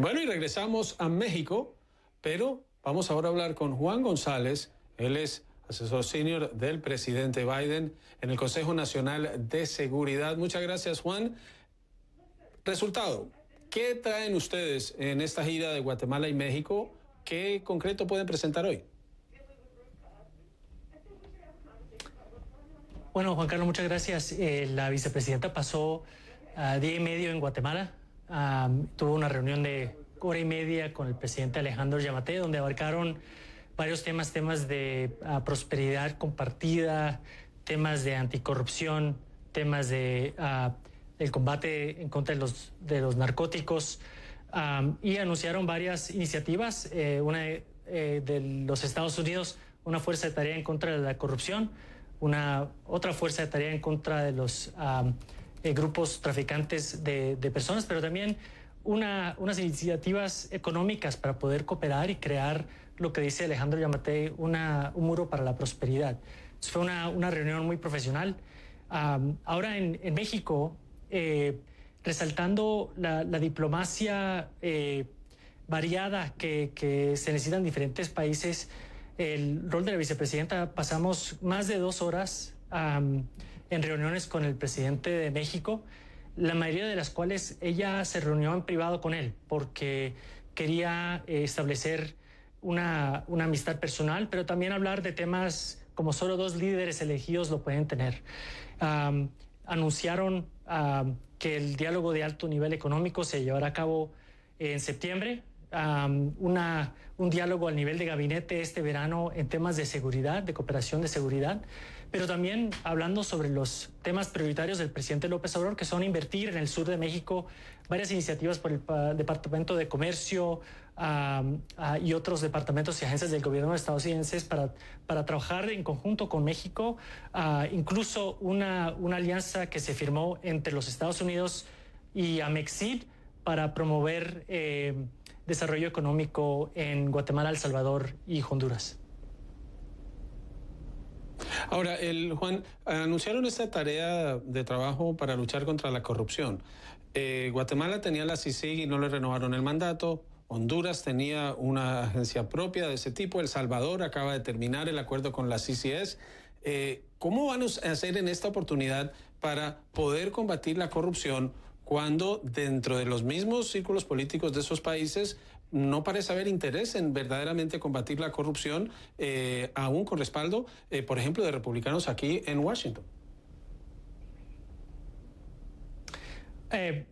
Bueno, y regresamos a México, pero vamos ahora a hablar con Juan González. Él es asesor senior del presidente Biden en el Consejo Nacional de Seguridad. Muchas gracias, Juan. Resultado, ¿qué traen ustedes en esta gira de Guatemala y México? ¿Qué concreto pueden presentar hoy? Bueno, Juan Carlos, muchas gracias. La vicepresidenta pasó día y medio en Guatemala. Tuvo una reunión de hora y media con el presidente Alejandro Yamatei, donde abarcaron varios temas de prosperidad compartida, temas de anticorrupción, temas de el combate en contra de los narcóticos, y anunciaron varias iniciativas, una de los Estados Unidos, una fuerza de tarea en contra de la corrupción, otra fuerza de tarea en contra de los grupos traficantes de personas, pero también unas iniciativas económicas para poder cooperar y crear lo que dice Alejandro Yamatei, un muro para la prosperidad. Entonces fue una reunión muy profesional. Ahora en México, resaltando la diplomacia variada que se necesita en diferentes países, el rol de la vicepresidenta, pasamos más de 2 horas en reuniones con el presidente de México, la mayoría de las cuales ella se reunió en privado con él porque quería establecer una amistad personal, pero también hablar de temas como solo 2 líderes elegidos lo pueden tener. Anunciaron que el diálogo de alto nivel económico se llevará a cabo en septiembre, un diálogo al nivel de gabinete este verano en temas de seguridad, de cooperación de seguridad, pero también hablando sobre los temas prioritarios del presidente López Obrador, que son invertir en el sur de México, varias iniciativas por el Departamento de Comercio y otros departamentos y agencias del gobierno estadounidenses para trabajar en conjunto con México, incluso una alianza que se firmó entre los Estados Unidos y Amexid para promover desarrollo económico en Guatemala, El Salvador y Honduras. Ahora, Juan, anunciaron esta tarea de trabajo para luchar contra la corrupción. Guatemala tenía la CICIG y no le renovaron el mandato. Honduras tenía una agencia propia de ese tipo. El Salvador acaba de terminar el acuerdo con la CCS. ¿Cómo van a hacer en esta oportunidad para poder combatir la corrupción cuando dentro de los mismos círculos políticos de esos países no parece haber interés en verdaderamente combatir la corrupción, aún con respaldo, por ejemplo, de republicanos aquí en Washington?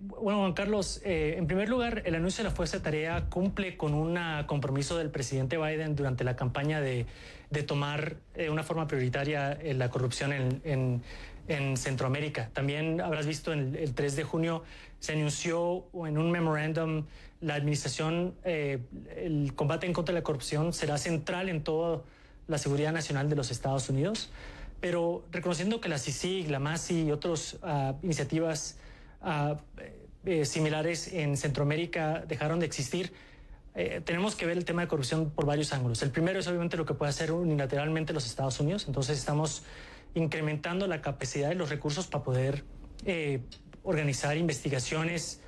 Bueno, Juan Carlos, en primer lugar, el anuncio de la Fuerza de Tarea cumple con un compromiso del presidente Biden durante la campaña de tomar de una forma prioritaria la corrupción en Centroamérica. También habrás visto el 3 de junio se anunció en un memorándum la administración, el combate en contra de la corrupción será central en toda la seguridad nacional de los Estados Unidos, pero reconociendo que la CICIG, la MASI y otras iniciativas similares en Centroamérica dejaron de existir, tenemos que ver el tema de corrupción por varios ángulos. El primero es obviamente lo que puede hacer unilateralmente los Estados Unidos, entonces estamos incrementando la capacidad de los recursos para poder organizar investigaciones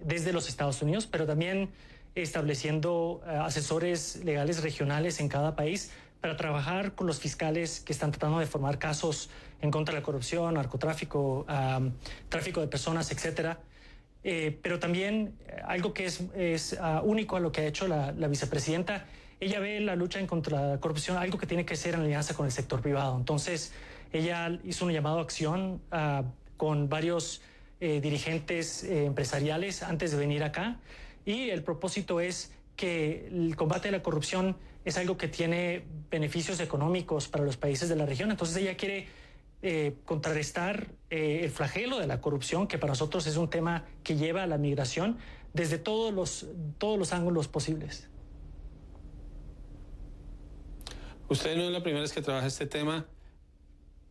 desde los Estados Unidos, pero también estableciendo asesores legales regionales en cada país para trabajar con los fiscales que están tratando de formar casos en contra de la corrupción, narcotráfico, tráfico de personas, etcétera. Pero también algo que es único a lo que ha hecho la vicepresidenta. Ella ve la lucha en contra la corrupción algo que tiene que ser en alianza con el sector privado. Entonces, ella hizo un llamado a acción con varios dirigentes empresariales antes de venir acá. Y el propósito es que el combate a la corrupción es algo que tiene beneficios económicos para los países de la región. Entonces, ella quiere contrarrestar el flagelo de la corrupción, que para nosotros es un tema que lleva a la migración desde todos los ángulos posibles. Usted no es la primera vez que trabaja este tema.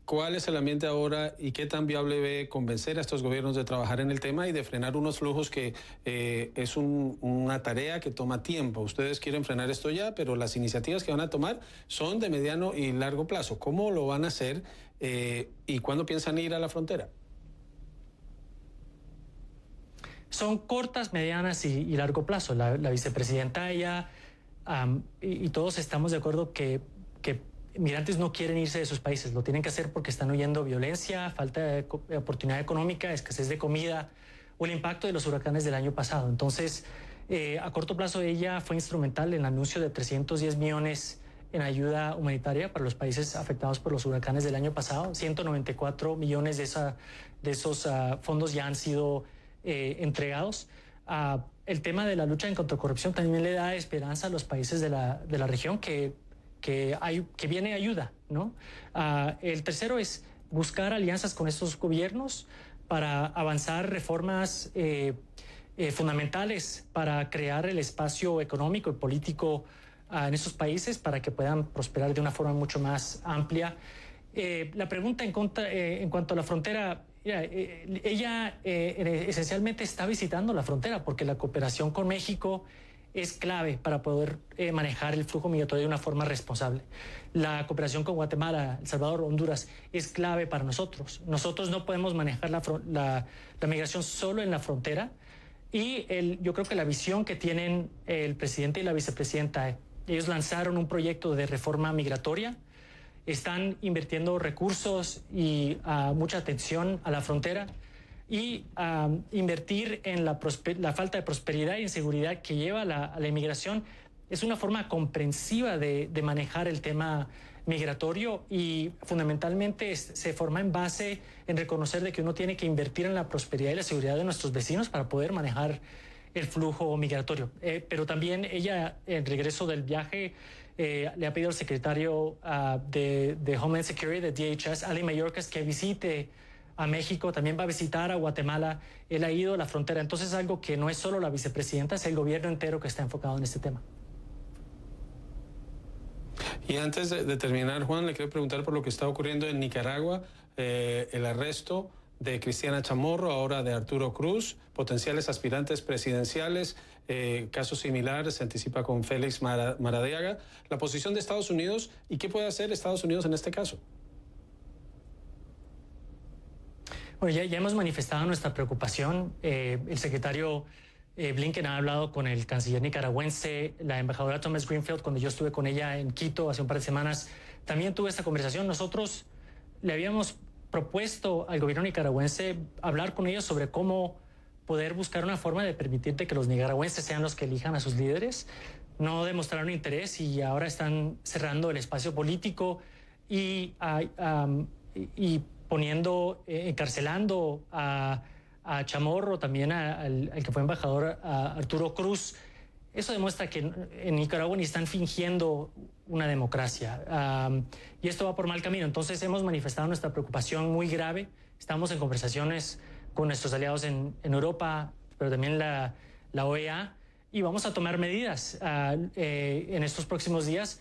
¿Cuál es el ambiente ahora y qué tan viable ve convencer a estos gobiernos de trabajar en el tema y de frenar unos flujos que es una tarea que toma tiempo? Ustedes quieren frenar esto ya, pero las iniciativas que van a tomar son de mediano y largo plazo. ¿Cómo lo van a hacer y cuándo piensan ir a la frontera? Son cortas, medianas y largo plazo. La vicepresidenta, ella y todos estamos de acuerdo que migrantes no quieren irse de sus países, lo tienen que hacer porque están huyendo violencia, falta de oportunidad económica, escasez de comida o el impacto de los huracanes del año pasado. Entonces, a corto plazo ella fue instrumental en el anuncio de 310 millones en ayuda humanitaria para los países afectados por los huracanes del año pasado. 194 millones de esos fondos ya han sido entregados. El tema de la lucha en contra la corrupción también le da esperanza a los países de la región que viene ayuda, ¿no? El tercero es buscar alianzas con estos gobiernos para avanzar reformas fundamentales para crear el espacio económico y político en esos países para que puedan prosperar de una forma mucho más amplia. La pregunta en cuanto a la frontera, ella esencialmente está visitando la frontera porque la cooperación con México es clave para poder manejar el flujo migratorio de una forma responsable. La cooperación con Guatemala, El Salvador, Honduras es clave para nosotros. Nosotros no podemos manejar la migración solo en la frontera y yo creo que la visión que tienen el presidente y la vicepresidenta, ellos lanzaron un proyecto de reforma migratoria, están invirtiendo recursos y mucha atención a la frontera y invertir en la falta de prosperidad e inseguridad que lleva a la inmigración es una forma comprensiva de manejar el tema migratorio y fundamentalmente se forma en base en reconocer de que uno tiene que invertir en la prosperidad y la seguridad de nuestros vecinos para poder manejar el flujo migratorio. Pero también ella, en regreso del viaje, le ha pedido al secretario de Homeland Security, de DHS, Ali Mayorkas, que visite a México, también va a visitar a Guatemala. Él ha ido a la frontera. Entonces es algo que no es solo la vicepresidenta, es el gobierno entero que está enfocado en este tema. Y antes de terminar, Juan, le quiero preguntar por lo que está ocurriendo en Nicaragua, el arresto de Cristiana Chamorro, ahora de Arturo Cruz, potenciales aspirantes presidenciales, caso similar se anticipa con Félix Maradiaga. La posición de Estados Unidos y qué puede hacer Estados Unidos en este caso. Bueno, ya hemos manifestado nuestra preocupación. El secretario Blinken ha hablado con el canciller nicaragüense, la embajadora Thomas Greenfield, cuando yo estuve con ella en Quito hace un par de semanas, también tuve esta conversación. Nosotros le habíamos propuesto al gobierno nicaragüense hablar con ellos sobre cómo poder buscar una forma de permitir que los nicaragüenses sean los que elijan a sus líderes. No demostraron interés y ahora están cerrando el espacio político y poniendo, encarcelando a Chamorro, también al que fue embajador, a Arturo Cruz. Eso demuestra que en Nicaragua ni están fingiendo una democracia. Y esto va por mal camino. Entonces hemos manifestado nuestra preocupación muy grave. Estamos en conversaciones con nuestros aliados en Europa, pero también la OEA, y vamos a tomar medidas en estos próximos días.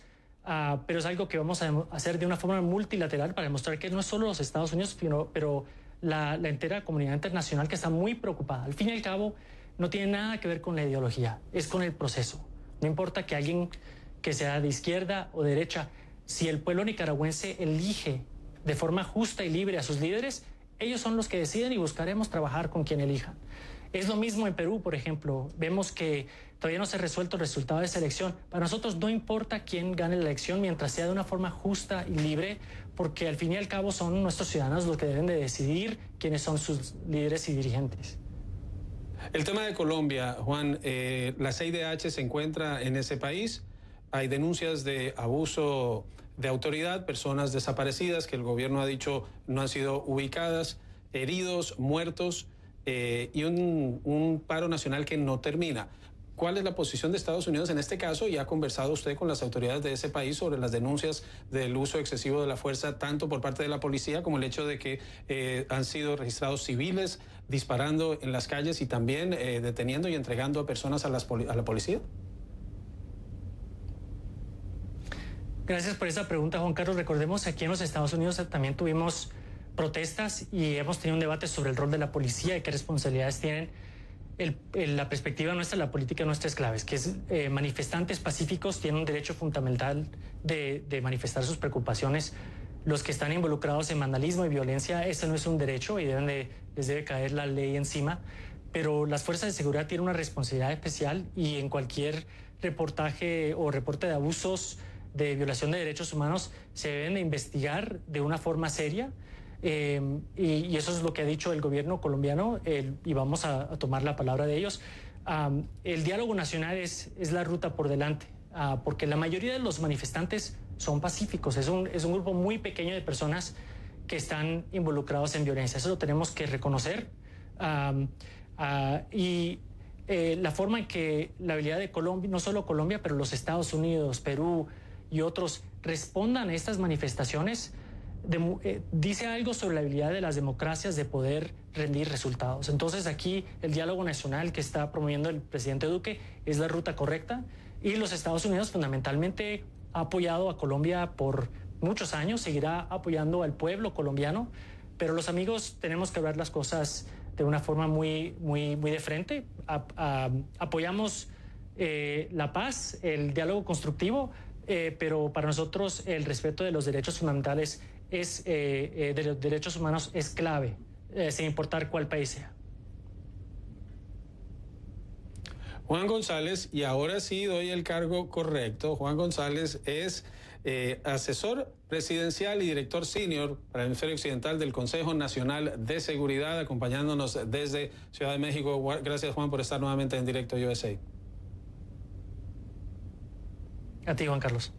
Pero es algo que vamos a hacer de una forma multilateral para demostrar que no es solo los Estados Unidos, pero la entera comunidad internacional que está muy preocupada. Al fin y al cabo, no tiene nada que ver con la ideología, es con el proceso. No importa que alguien que sea de izquierda o derecha, si el pueblo nicaragüense elige de forma justa y libre a sus líderes, ellos son los que deciden y buscaremos trabajar con quien elijan. Es lo mismo en Perú, por ejemplo. Vemos que todavía no se ha resuelto el resultado de esa elección. Para nosotros no importa quién gane la elección mientras sea de una forma justa y libre, porque al fin y al cabo son nuestros ciudadanos los que deben de decidir quiénes son sus líderes y dirigentes. El tema de Colombia, Juan, la CIDH se encuentra en ese país. Hay denuncias de abuso de autoridad, personas desaparecidas que el gobierno ha dicho no han sido ubicadas, heridos, muertos y un paro nacional que no termina. ¿Cuál es la posición de Estados Unidos en este caso? ¿Y ha conversado usted con las autoridades de ese país sobre las denuncias del uso excesivo de la fuerza, tanto por parte de la policía como el hecho de que han sido registrados civiles disparando en las calles y también deteniendo y entregando a personas a la policía? Gracias por esa pregunta, Juan Carlos. Recordemos que aquí en los Estados Unidos también tuvimos protestas y hemos tenido un debate sobre el rol de la policía y qué responsabilidades tienen. La perspectiva nuestra, la política nuestra es clave, que es manifestantes pacíficos tienen un derecho fundamental de manifestar sus preocupaciones. Los que están involucrados en vandalismo y violencia, ese no es un derecho y les debe caer la ley encima. pero las fuerzas de seguridad tienen una responsabilidad especial y en cualquier reportaje o reporte de abusos, de violación de derechos humanos, se deben de investigar de una forma seria. Y eso es lo que ha dicho el gobierno colombiano y vamos a tomar la palabra de ellos. El diálogo nacional es la ruta por delante, porque la mayoría de los manifestantes son pacíficos, es un grupo muy pequeño de personas que están involucrados en violencia. Eso lo tenemos que reconocer. La forma en que la habilidad de Colombia, no solo Colombia, pero los Estados Unidos, Perú y otros respondan a estas manifestaciones, dice algo sobre la habilidad de las democracias de poder rendir resultados. Entonces aquí el diálogo nacional que está promoviendo el presidente Duque es la ruta correcta, y los Estados Unidos fundamentalmente ha apoyado a Colombia por muchos años, seguirá apoyando al pueblo colombiano, pero los amigos tenemos que ver las cosas de una forma muy de frente. Apoyamos la paz, el diálogo constructivo, pero para nosotros el respeto de los derechos fundamentales de los derechos humanos es clave, sin importar cuál país sea. Juan González, y ahora sí doy el cargo correcto, Juan González es asesor presidencial y director senior para el hemisferio occidental del Consejo Nacional de Seguridad, acompañándonos desde Ciudad de México. Gracias, Juan, por estar nuevamente en Directo USA. A ti, Juan Carlos.